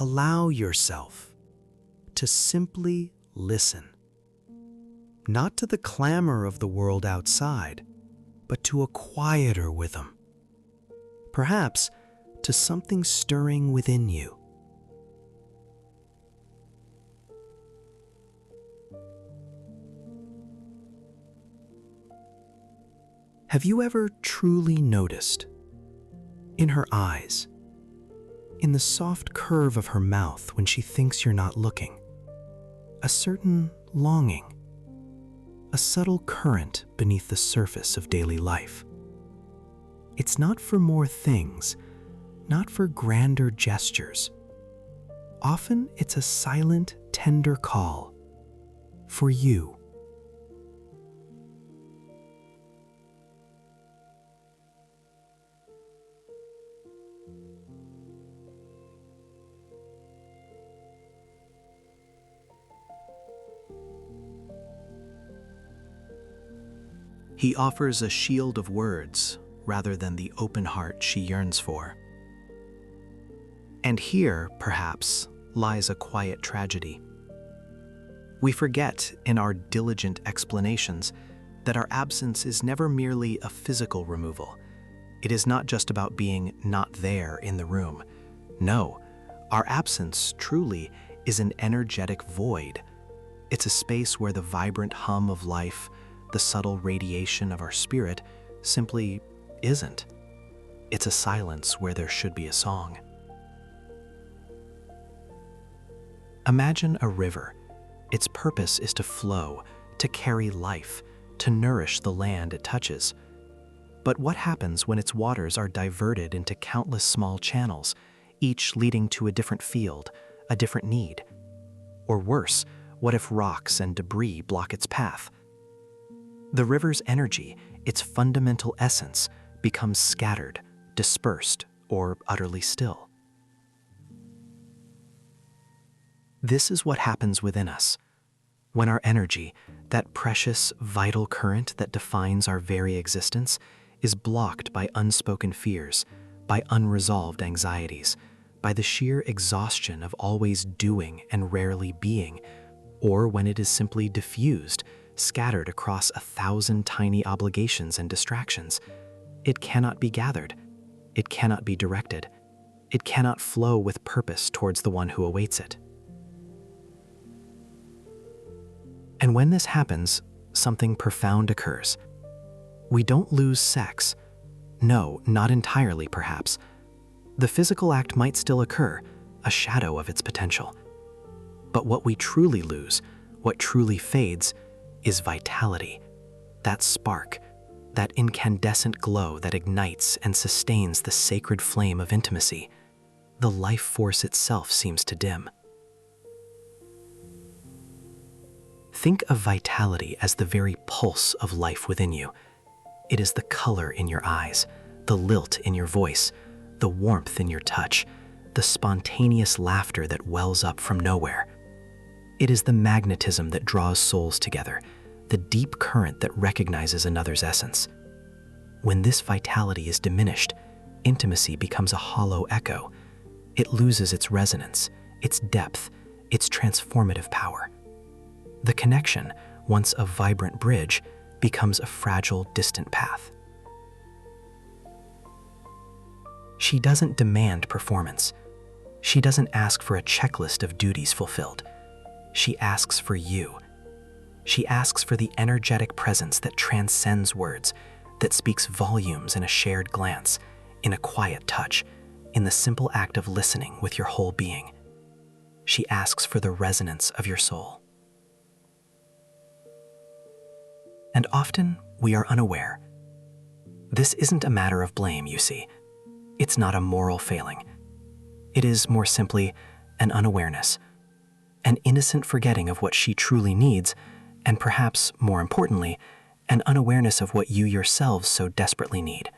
allow yourself to simply listen. Not to the clamor of the world outside, but to a quieter rhythm. Perhaps to something stirring within you. Have you ever truly noticed, in her eyes, in the soft curve of her mouth when she thinks you're not looking, a certain longing, a subtle current beneath the surface of daily life? It's not for more things, not for grander gestures. Often it's a silent, tender call for you. He offers a shield of words rather than the open heart she yearns for. And here, perhaps, lies a quiet tragedy. We forget in our diligent explanations that our absence is never merely a physical removal. It is not just about being not there in the room. No, our absence truly is an energetic void. It's a space where the vibrant hum of life, the subtle radiation of our spirit, simply isn't. It's a silence where there should be a song. Imagine a river. Its purpose is to flow, to carry life, to nourish the land it touches. But what happens when its waters are diverted into countless small channels, each leading to a different field, a different need? Or worse, what if rocks and debris block its path? The river's energy, its fundamental essence, becomes scattered, dispersed, or utterly still. This is what happens within us. When our energy, that precious, vital current that defines our very existence, is blocked by unspoken fears, by unresolved anxieties, by the sheer exhaustion of always doing and rarely being, or when it is simply diffused, scattered across 1,000 tiny obligations and distractions, it cannot be gathered, it cannot be directed, it cannot flow with purpose towards the one who awaits it. And when this happens, something profound occurs. We don't lose sex. No, not entirely, perhaps. The physical act might still occur, a shadow of its potential. But what we truly lose, what truly fades, is vitality, that spark, that incandescent glow that ignites and sustains the sacred flame of intimacy. The life force itself seems to dim. Think of vitality as the very pulse of life within you. It is the color in your eyes, the lilt in your voice, the warmth in your touch, the spontaneous laughter that wells up from nowhere. It is the magnetism that draws souls together, the deep current that recognizes another's essence. When this vitality is diminished, intimacy becomes a hollow echo. It loses its resonance, its depth, its transformative power. The connection, once a vibrant bridge, becomes a fragile, distant path. She doesn't demand performance. She doesn't ask for a checklist of duties fulfilled. She asks for you. She asks for the energetic presence that transcends words, that speaks volumes in a shared glance, in a quiet touch, in the simple act of listening with your whole being. She asks for the resonance of your soul. And often we are unaware. This isn't a matter of blame, you see. It's not a moral failing. It is more simply an unawareness, an innocent forgetting of what she truly needs, and perhaps, more importantly, an unawareness of what you yourselves so desperately need.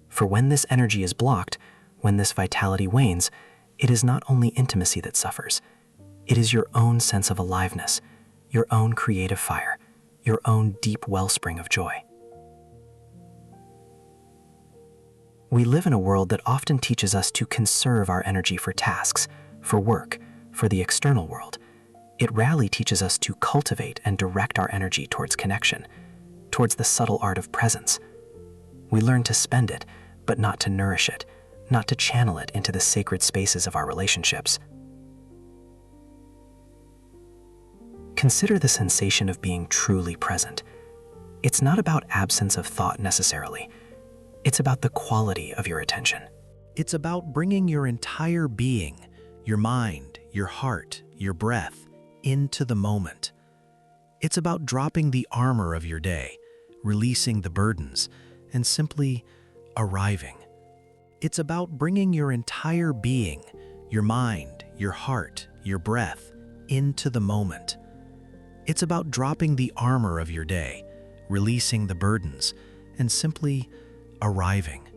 For when this energy is blocked, when this vitality wanes, it is not only intimacy that suffers. It is your own sense of aliveness, your own creative fire, your own deep wellspring of joy. We live in a world that often teaches us to conserve our energy for tasks, for work, for the external world. It rarely teaches us to cultivate and direct our energy towards connection, towards the subtle art of presence. We learn to spend it, but not to nourish it, not to channel it into the sacred spaces of our relationships. Consider the sensation of being truly present. It's not about absence of thought necessarily. It's about the quality of your attention. It's about bringing your entire being, your mind, your heart, your breath, into the moment. It's about dropping the armor of your day, releasing the burdens, and simply arriving. It's about bringing your entire being, your mind, your heart, your breath, into the moment. It's about dropping the armor of your day, releasing the burdens, and simply arriving.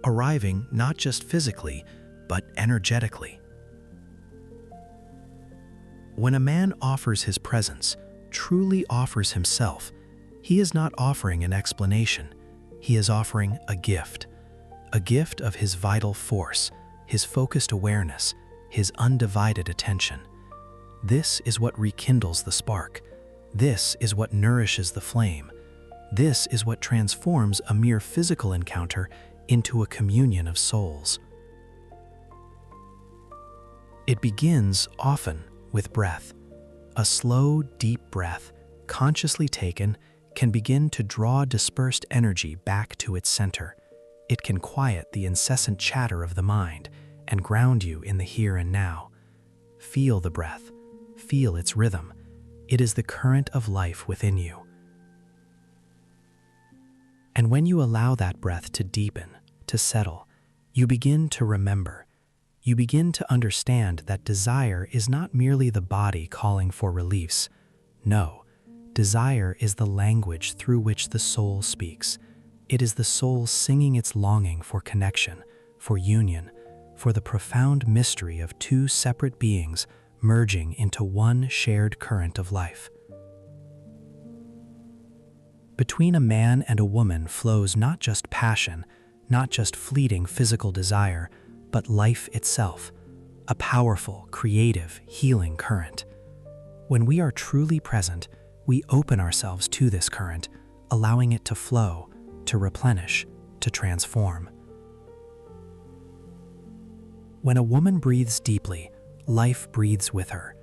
Arriving not just physically, but energetically. When a man offers his presence, truly offers himself, he is not offering an explanation. He is offering a gift of his vital force, his focused awareness, his undivided attention. This is what rekindles the spark. This is what nourishes the flame. This is what transforms a mere physical encounter into a communion of souls. It begins often with breath. A slow, deep breath, consciously taken, can begin to draw dispersed energy back to its center. It can quiet the incessant chatter of the mind and ground you in the here and now. Feel the breath. Feel its rhythm. It is the current of life within you. And when you allow that breath to deepen, to settle, you begin to remember. You begin to understand that desire is not merely the body calling for release. No, desire is the language through which the soul speaks. It is the soul singing its longing for connection, for union, for the profound mystery of two separate beings merging into one shared current of life. Between a man and a woman flows not just passion, not just fleeting physical desire, but life itself, a powerful, creative, healing current. When we are truly present, we open ourselves to this current, allowing it to flow, to replenish, to transform. When a woman breathes deeply, life breathes with her.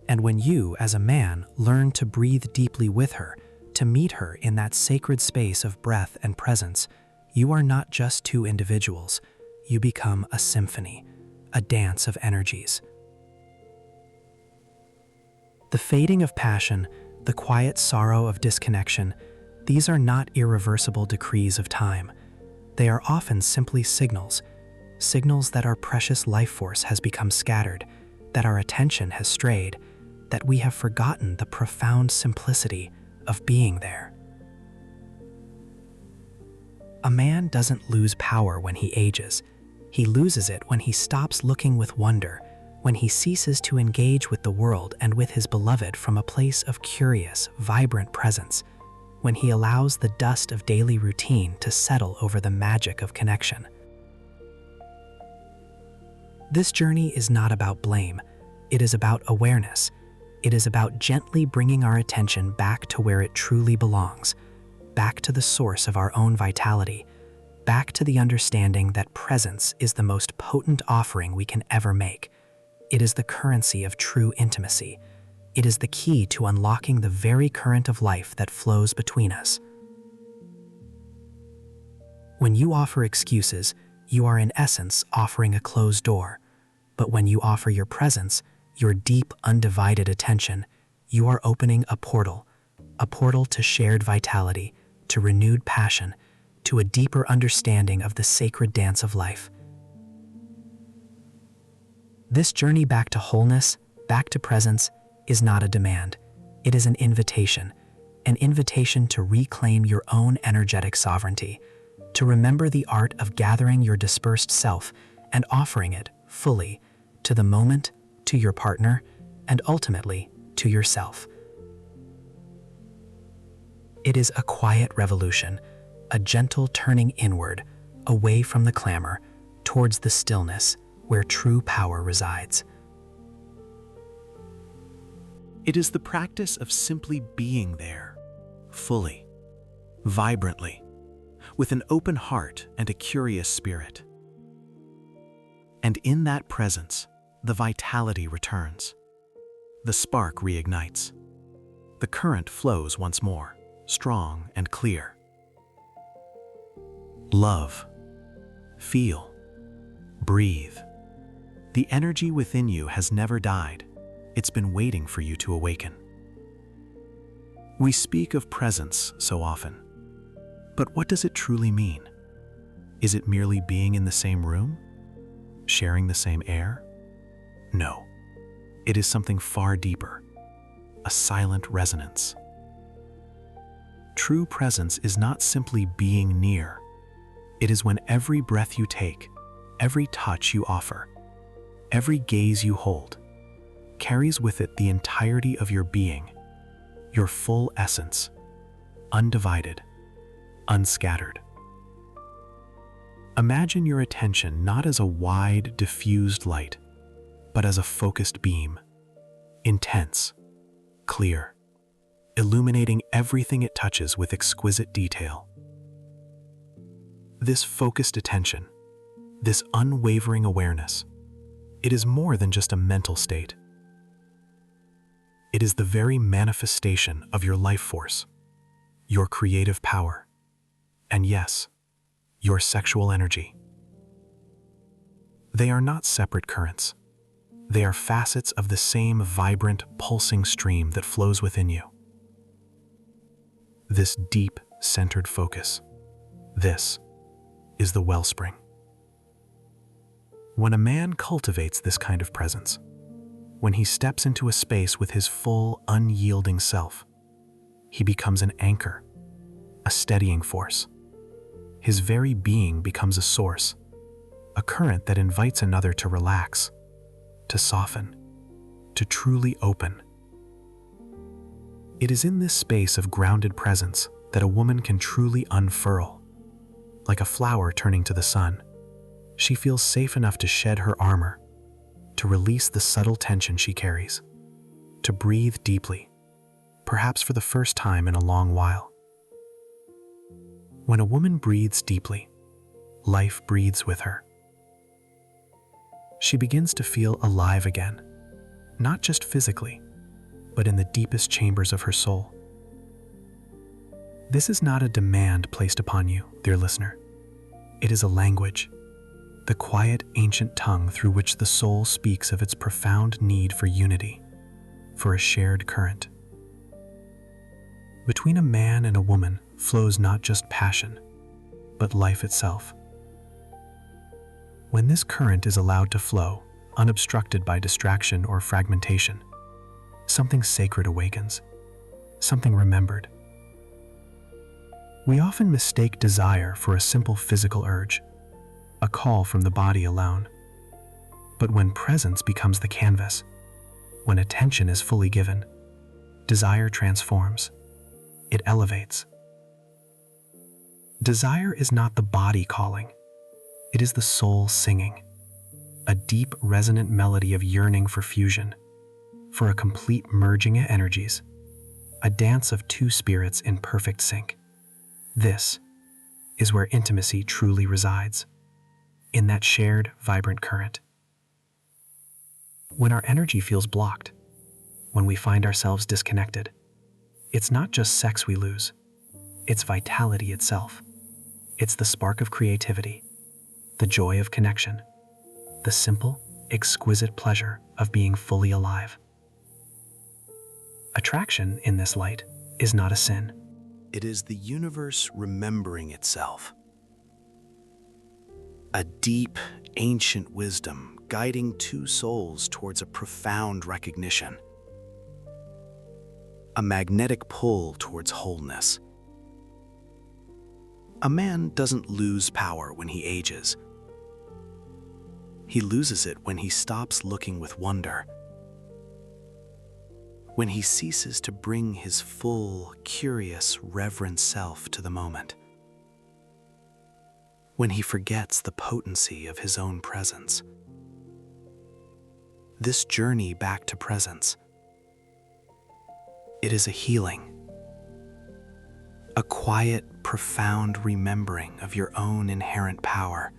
And when you, as a man, learn to breathe deeply with her, to meet her in that sacred space of breath and presence, you are not just two individuals. You become a symphony, a dance of energies. The fading of passion, the quiet sorrow of disconnection, these are not irreversible decrees of time. They are often simply signals that our precious life force has become scattered, that our attention has strayed, that we have forgotten the profound simplicity of being there. A man doesn't lose power when he ages. He loses it when he stops looking with wonder, when he ceases to engage with the world and with his beloved from a place of curious, vibrant presence, when he allows the dust of daily routine to settle over the magic of connection. This journey is not about blame. It is about awareness. It is about gently bringing our attention back to where it truly belongs, back to the source of our own vitality, back to the understanding that presence is the most potent offering we can ever make. It is the currency of true intimacy. It is the key to unlocking the very current of life that flows between us. When you offer excuses, you are in essence offering a closed door. But when you offer your presence, your deep, undivided attention, you are opening a portal to shared vitality, to renewed passion, to a deeper understanding of the sacred dance of life. This journey back to wholeness, back to presence, is not a demand. It is an invitation to reclaim your own energetic sovereignty, to remember the art of gathering your dispersed self and offering it fully to the moment, to your partner, and ultimately to yourself. It is a quiet revolution, a gentle turning inward, away from the clamor, towards the stillness where true power resides. It is the practice of simply being there, fully, vibrantly, with an open heart and a curious spirit. And in that presence, the vitality returns. The spark reignites. The current flows once more, strong and clear. Love. Feel. Breathe. The energy within you has never died. It's been waiting for you to awaken. We speak of presence so often, but what does it truly mean? Is it merely being in the same room? Sharing the same air? No. It is something far deeper, a silent resonance. True presence is not simply being near. It is when every breath you take, every touch you offer, every gaze you hold, carries with it the entirety of your being, your full essence, undivided, unscattered. Imagine your attention not as a wide, diffused light, but as a focused beam, intense, clear, illuminating everything it touches with exquisite detail. This focused attention, this unwavering awareness, it is more than just a mental state. It is the very manifestation of your life force, your creative power, and yes, your sexual energy. They are not separate currents. They are facets of the same vibrant, pulsing stream that flows within you. This deep, centered focus, this is the wellspring. When a man cultivates this kind of presence, when he steps into a space with his full, unyielding self, he becomes an anchor, a steadying force. His very being becomes a source, a current that invites another to relax, to soften, to truly open. It is in this space of grounded presence that a woman can truly unfurl. Like a flower turning to the sun, she feels safe enough to shed her armor, to release the subtle tension she carries, to breathe deeply, perhaps for the first time in a long while. When a woman breathes deeply, life breathes with her. She begins to feel alive again, not just physically, but in the deepest chambers of her soul. This is not a demand placed upon you, dear listener. It is a language, the quiet, ancient tongue through which the soul speaks of its profound need for unity, for a shared current. Between a man and a woman flows not just passion, but life itself. When this current is allowed to flow, unobstructed by distraction or fragmentation, something sacred awakens, something remembered. We often mistake desire for a simple physical urge, a call from the body alone. But when presence becomes the canvas, when attention is fully given, desire transforms. It elevates. Desire is not the body calling. It is the soul singing, a deep, resonant melody of yearning for fusion, for a complete merging of energies, a dance of two spirits in perfect sync. This is where intimacy truly resides, in that shared, vibrant current. When our energy feels blocked, when we find ourselves disconnected, it's not just sex we lose, it's vitality itself. It's the spark of creativity, the joy of connection, the simple, exquisite pleasure of being fully alive. Attraction in this light is not a sin. It is the universe remembering itself. A deep, ancient wisdom guiding two souls towards a profound recognition. A magnetic pull towards wholeness. A man doesn't lose power when he ages. He loses it when he stops looking with wonder. When he ceases to bring his full, curious, reverent self to the moment. When he forgets the potency of his own presence. This journey back to presence, It is a healing, a quiet, profound remembering of your own inherent power,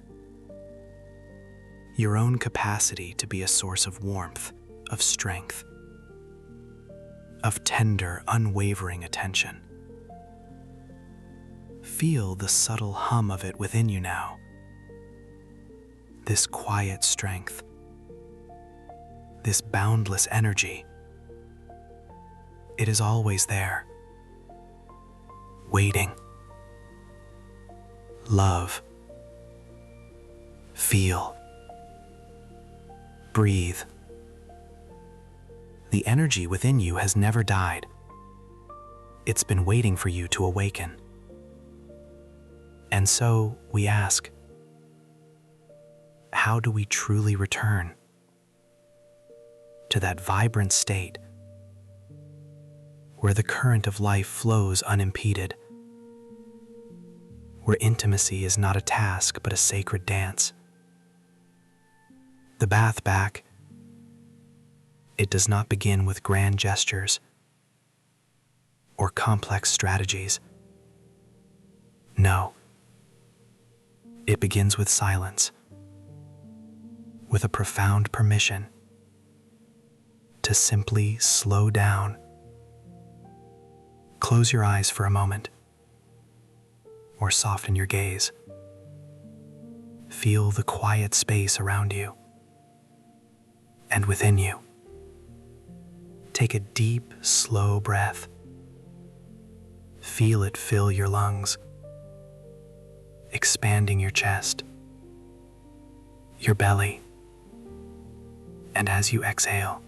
your own capacity to be a source of warmth, of strength, of tender, unwavering attention. Feel the subtle hum of it within you now. This quiet strength, this boundless energy. It is always there, waiting. Love. Feel. Breathe. The energy within you has never died. It's been waiting for you to awaken. And so we ask, how do we truly return to that vibrant state where the current of life flows unimpeded, where intimacy is not a task but a sacred dance? The bath back, it does not begin with grand gestures or complex strategies. No, it begins with silence, with a profound permission to simply slow down. Close your eyes for a moment, or soften your gaze. Feel the quiet space around you and within you. Take a deep, slow breath. Feel it fill your lungs, expanding your chest, your belly, and as you exhale,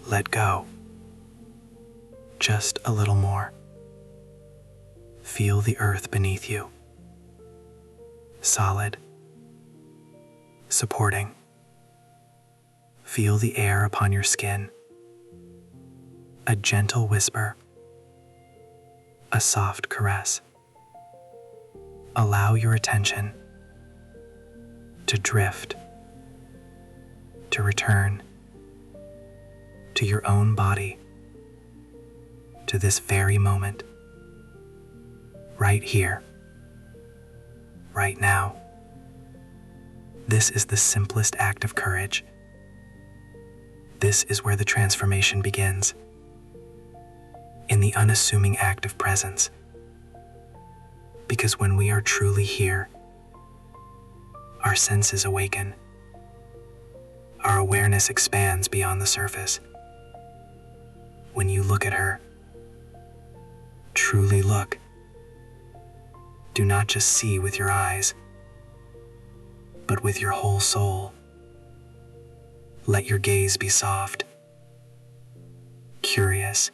let go. Just a little more. Feel the earth beneath you, solid, supporting. Feel the air upon your skin, a gentle whisper, a soft caress. Allow your attention to drift, to return to your own body, to this very moment, right here, right now. This is the simplest act of courage. This is where the transformation begins, in the unassuming act of presence. Because when we are truly here, our senses awaken. Our awareness expands beyond the surface. When you look at her, truly look. Do not just see with your eyes, but with your whole soul. Let your gaze be soft, curious,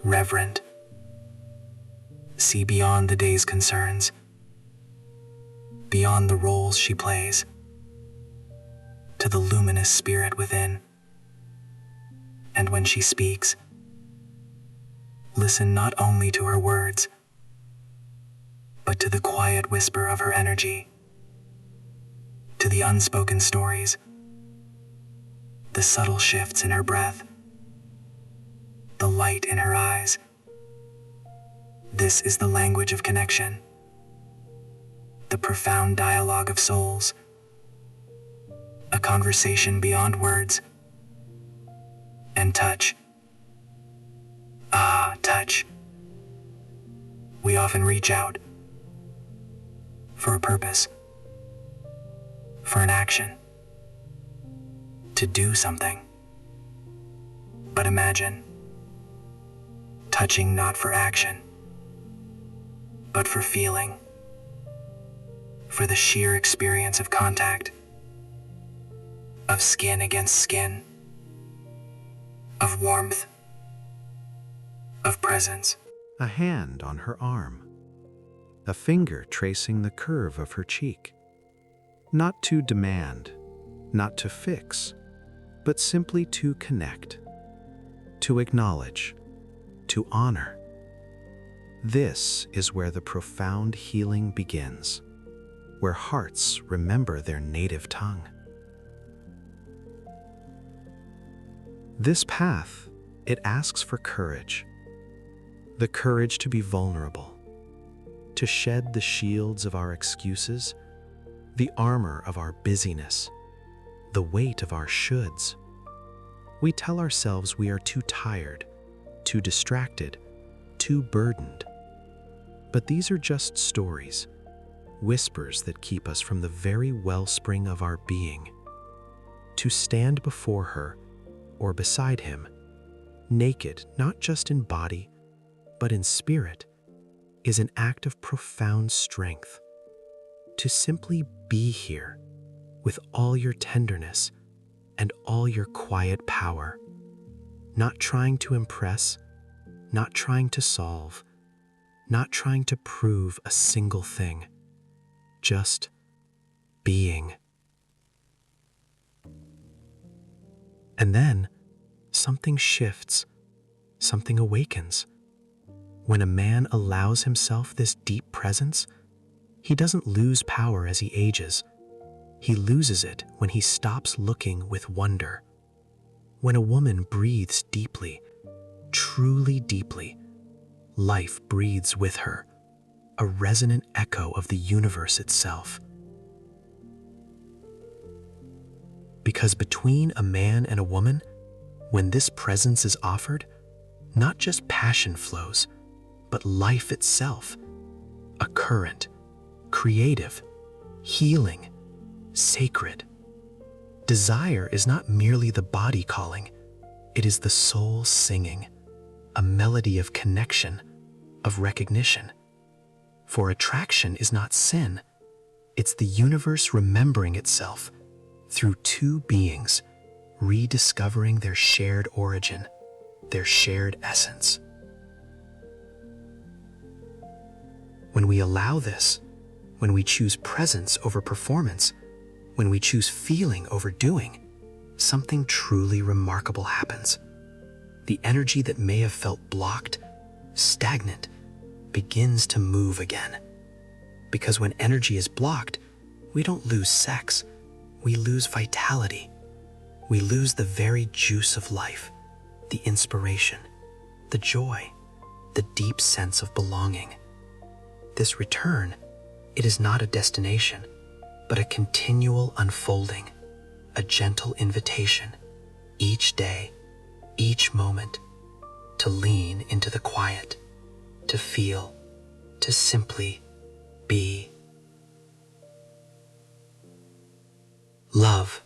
reverent. See beyond the day's concerns, beyond the roles she plays, to the luminous spirit within. And when she speaks, listen not only to her words, but to the quiet whisper of her energy, to the unspoken stories, the subtle shifts in her breath, the light in her eyes. This is the language of connection, the profound dialogue of souls, a conversation beyond words. And touch. Ah, touch. We often reach out for a purpose, for an action, to do something. But imagine touching not for action, but for feeling, for the sheer experience of contact, of skin against skin, of warmth, of presence. A hand on her arm, a finger tracing the curve of her cheek. Not to demand, not to fix, but simply to connect, to acknowledge, to honor. This is where the profound healing begins, where hearts remember their native tongue. This path It asks for courage. The courage to be vulnerable, to shed the shields of our excuses, the armor of our busyness, the weight of our shoulds. We tell ourselves we are too tired, too distracted, too burdened. But these are just stories, whispers that keep us from the very wellspring of our being. To stand before her or beside him, naked not just in body, but in spirit, is an act of profound strength. To simply be here with all your tenderness and all your quiet power, not trying to impress, not trying to solve, not trying to prove a single thing, just being. And then something shifts, something awakens. When a man allows himself this deep presence, he doesn't lose power as he ages. He loses it when he stops looking with wonder. When a woman breathes deeply, truly deeply, life breathes with her, a resonant echo of the universe itself. Because between a man and a woman, when this presence is offered, not just passion flows, but life itself, a current, creative, healing, sacred. Desire is not merely the body calling, it is the soul singing, a melody of connection, of recognition. For attraction is not sin, it's the universe remembering itself through two beings, rediscovering their shared origin, their shared essence. When we allow this, when we choose presence over performance, when we choose feeling over doing, something truly remarkable happens. The energy that may have felt blocked, stagnant, begins to move again. Because when energy is blocked, we don't lose sex, we lose vitality. We lose the very juice of life, the inspiration, the joy, the deep sense of belonging. This return, it is not a destination, but a continual unfolding, a gentle invitation, each day, each moment, to lean into the quiet, to feel, to simply be. Love,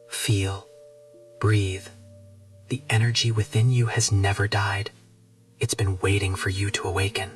feel, breathe. The energy within you has never died. It's been waiting for you to awaken.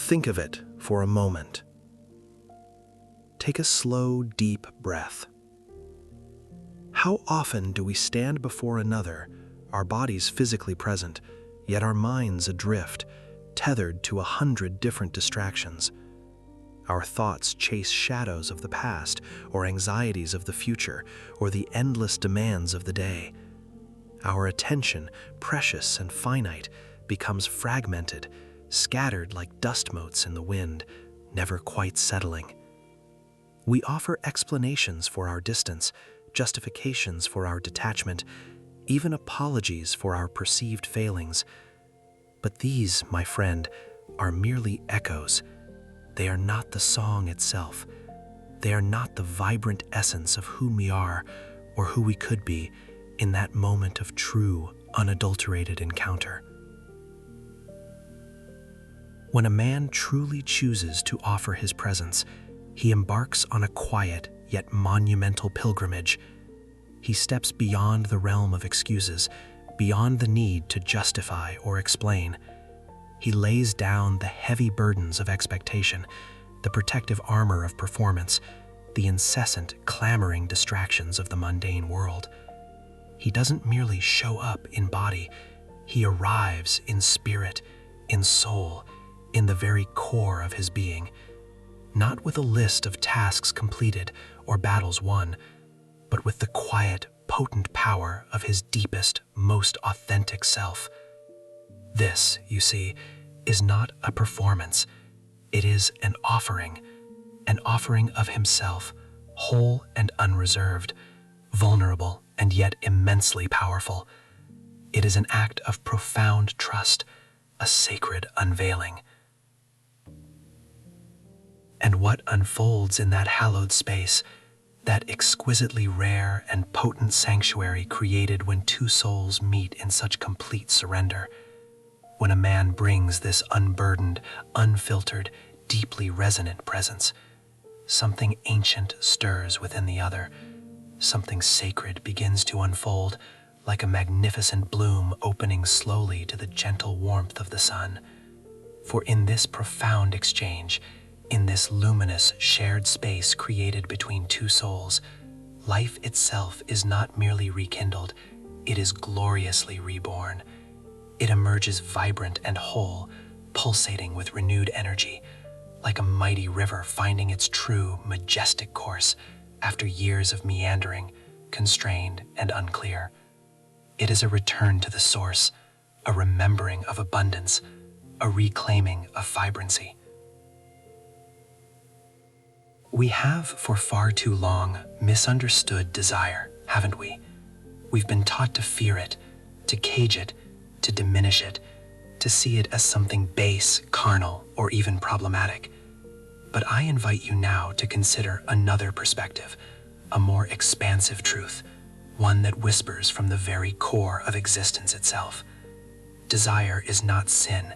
Think of it for a moment. Take a slow, deep breath. How often do we stand before another, our bodies physically present, yet our minds adrift, tethered to 100 different distractions? Our thoughts chase shadows of the past, or anxieties of the future, or the endless demands of the day. Our attention, precious and finite, becomes fragmented, scattered like dust motes in the wind, never quite settling. We offer explanations for our distance, justifications for our detachment, even apologies for our perceived failings. But these, my friend, are merely echoes. They are not the song itself. They are not the vibrant essence of who we are or who we could be in that moment of true, unadulterated encounter. When a man truly chooses to offer his presence, he embarks on a quiet yet monumental pilgrimage. He steps beyond the realm of excuses, beyond the need to justify or explain. He lays down the heavy burdens of expectation, the protective armor of performance, the incessant, clamoring distractions of the mundane world. He doesn't merely show up in body, he arrives in spirit, in soul, in the very core of his being, not with a list of tasks completed or battles won, but with the quiet, potent power of his deepest, most authentic self. This, you see, is not a performance. It is an offering of himself, whole and unreserved, vulnerable and yet immensely powerful. It is an act of profound trust, a sacred unveiling. And what unfolds in that hallowed space, that exquisitely rare and potent sanctuary created when two souls meet in such complete surrender? When a man brings this unburdened, unfiltered, deeply resonant presence, something ancient stirs within the other. Something sacred begins to unfold, like a magnificent bloom opening slowly to the gentle warmth of the sun. For in this profound exchange, in this luminous shared space created between two souls, life itself is not merely rekindled, it is gloriously reborn. It emerges vibrant and whole, pulsating with renewed energy, like a mighty river finding its true, majestic course after years of meandering, constrained and unclear. It is a return to the source, a remembering of abundance, a reclaiming of vibrancy. We have for far too long misunderstood desire, haven't we? We've been taught to fear it, to cage it, to diminish it, to see it as something base, carnal, or even problematic. But I invite you now to consider another perspective, a more expansive truth, one that whispers from the very core of existence itself. Desire is not sin.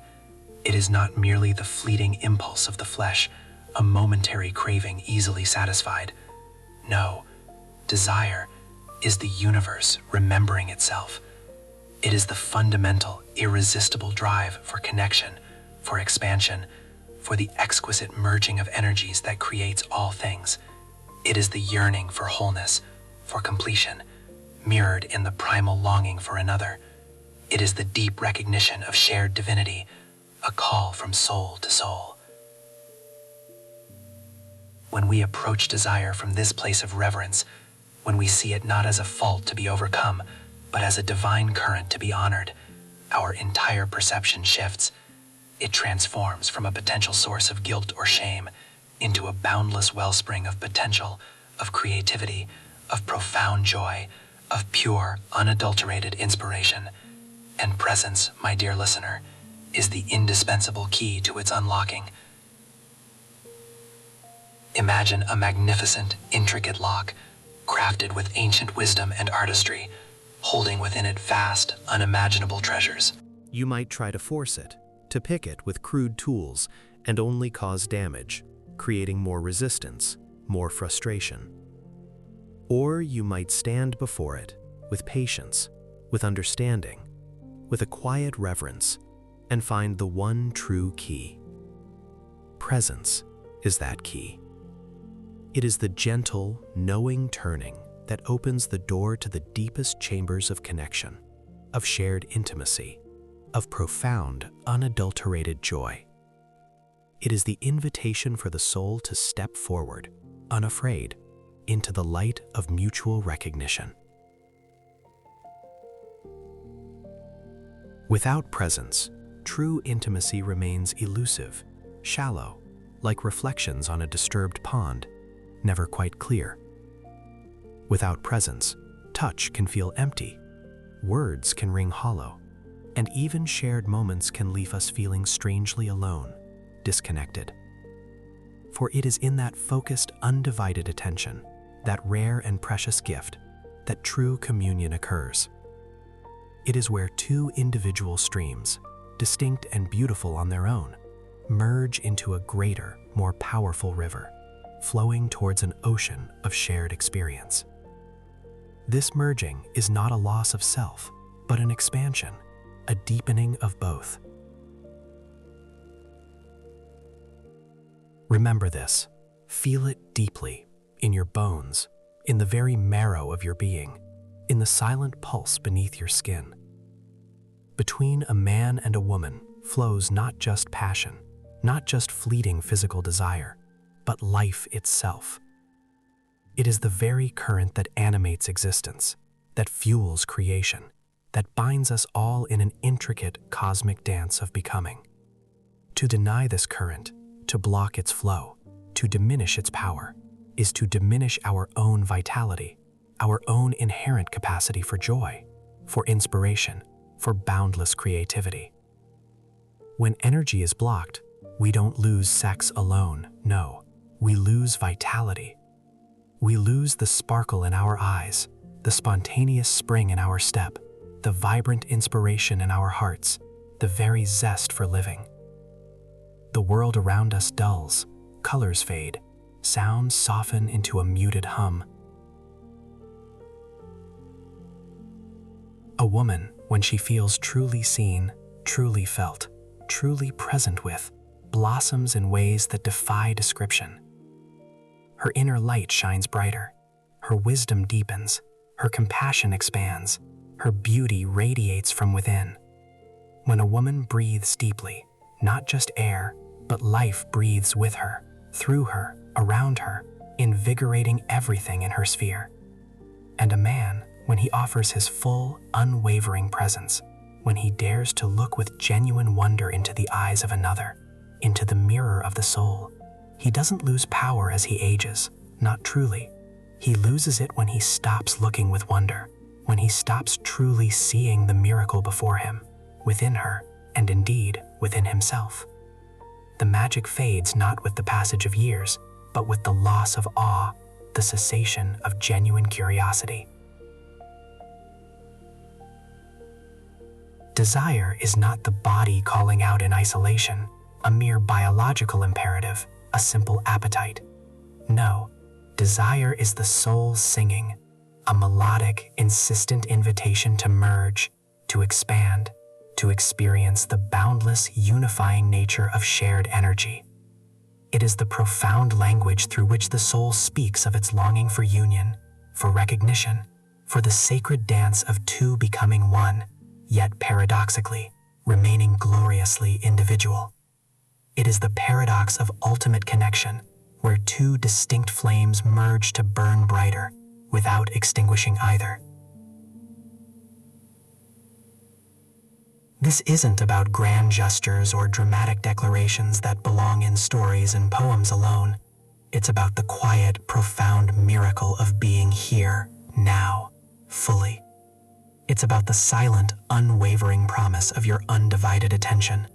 It is not merely the fleeting impulse of the flesh, a momentary craving easily satisfied. No, desire is the universe remembering itself. It is the fundamental, irresistible drive for connection, for expansion, for the exquisite merging of energies that creates all things. It is the yearning for wholeness, for completion, mirrored in the primal longing for another. It is the deep recognition of shared divinity, a call from soul to soul. When we approach desire from this place of reverence, when we see it not as a fault to be overcome, but as a divine current to be honored, our entire perception shifts. It transforms from a potential source of guilt or shame into a boundless wellspring of potential, of creativity, of profound joy, of pure, unadulterated inspiration. And presence, my dear listener, is the indispensable key to its unlocking. Imagine a magnificent, intricate lock, crafted with ancient wisdom and artistry, holding within it vast, unimaginable treasures. You might try to force it, to pick it with crude tools, and only cause damage, creating more resistance, more frustration. Or you might stand before it with patience, with understanding, with a quiet reverence, and find the one true key. presence is that key. It is the gentle, knowing turning that opens the door to the deepest chambers of connection, of shared intimacy, of profound, unadulterated joy. It is the invitation for the soul to step forward, unafraid, into the light of mutual recognition. Without presence, true intimacy remains elusive, shallow, like reflections on a disturbed pond, never quite clear. Without presence, touch can feel empty, words can ring hollow, and even shared moments can leave us feeling strangely alone, disconnected. For it is in that focused, undivided attention, that rare and precious gift, that true communion occurs. It is where two individual streams, distinct and beautiful on their own, merge into a greater, more powerful river, flowing towards an ocean of shared experience. This merging is not a loss of self, but an expansion, a deepening of both. Remember this, feel it deeply, in your bones, in the very marrow of your being, in the silent pulse beneath your skin. Between a man and a woman flows not just passion, not just fleeting physical desire, but life itself. It is the very current that animates existence, that fuels creation, that binds us all in an intricate cosmic dance of becoming. To deny this current, to block its flow, to diminish its power, is to diminish our own vitality, our own inherent capacity for joy, for inspiration, for boundless creativity. When energy is blocked, we don't lose sex alone, no, we lose vitality. We lose the sparkle in our eyes, the spontaneous spring in our step, the vibrant inspiration in our hearts, the very zest for living. The world around us dulls, colors fade, sounds soften into a muted hum. A woman, when she feels truly seen, truly felt, truly present with, blossoms in ways that defy description. Her inner light shines brighter, her wisdom deepens, her compassion expands, her beauty radiates from within. When a woman breathes deeply, not just air, but life breathes with her, through her, around her, invigorating everything in her sphere. And a man, when he offers his full, unwavering presence, when he dares to look with genuine wonder into the eyes of another, into the mirror of the soul, he doesn't lose power as he ages, not truly. He loses it when he stops looking with wonder, when he stops truly seeing the miracle before him, within her, and indeed within himself. The magic fades not with the passage of years, but with the loss of awe, the cessation of genuine curiosity. Desire is not the body calling out in isolation, a mere biological imperative, a simple appetite. No, desire is the soul singing, a melodic, insistent invitation to merge, to expand, to experience the boundless, unifying nature of shared energy. It is the profound language through which the soul speaks of its longing for union, for recognition, for the sacred dance of two becoming one, yet paradoxically, remaining gloriously individual. It is the paradox of ultimate connection, where two distinct flames merge to burn brighter, without extinguishing either. This isn't about grand gestures or dramatic declarations that belong in stories and poems alone. It's about the quiet, profound miracle of being here, now, fully. It's about the silent, unwavering promise of your undivided attention.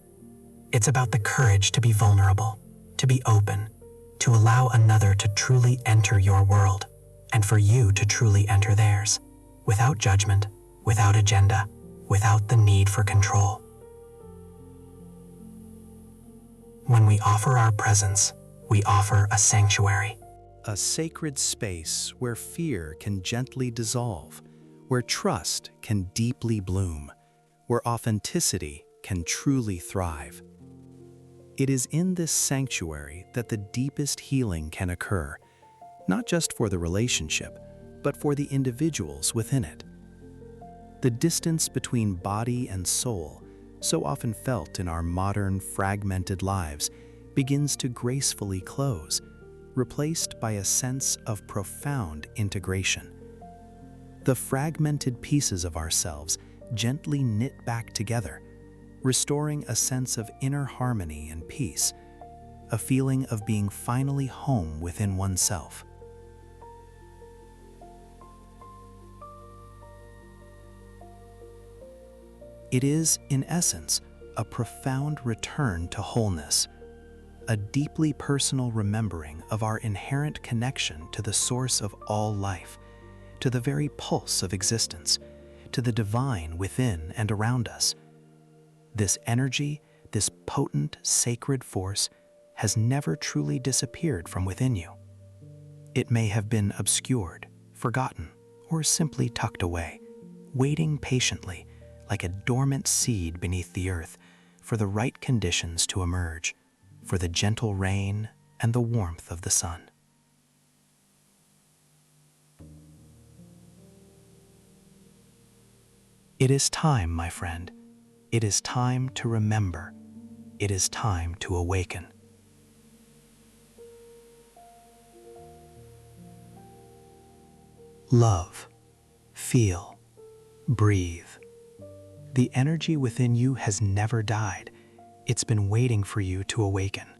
It's about the courage to be vulnerable, to be open, to allow another to truly enter your world, and for you to truly enter theirs, without judgment, without agenda, without the need for control. When we offer our presence, we offer a sanctuary. A sacred space where fear can gently dissolve, where trust can deeply bloom, where authenticity can truly thrive. It is in this sanctuary that the deepest healing can occur, not just for the relationship, but for the individuals within it. The distance between body and soul, so often felt in our modern, fragmented lives, begins to gracefully close, replaced by a sense of profound integration. The fragmented pieces of ourselves gently knit back together, restoring a sense of inner harmony and peace, a feeling of being finally home within oneself. It is, in essence, a profound return to wholeness, a deeply personal remembering of our inherent connection to the source of all life, to the very pulse of existence, to the divine within and around us. This energy, this potent, sacred force, has never truly disappeared from within you. It may have been obscured, forgotten, or simply tucked away, waiting patiently, like a dormant seed beneath the earth, for the right conditions to emerge, for the gentle rain and the warmth of the sun. It is time, my friend. It is time to remember. It is time to awaken. Love, feel, breathe. The energy within you has never died. It's been waiting for you to awaken.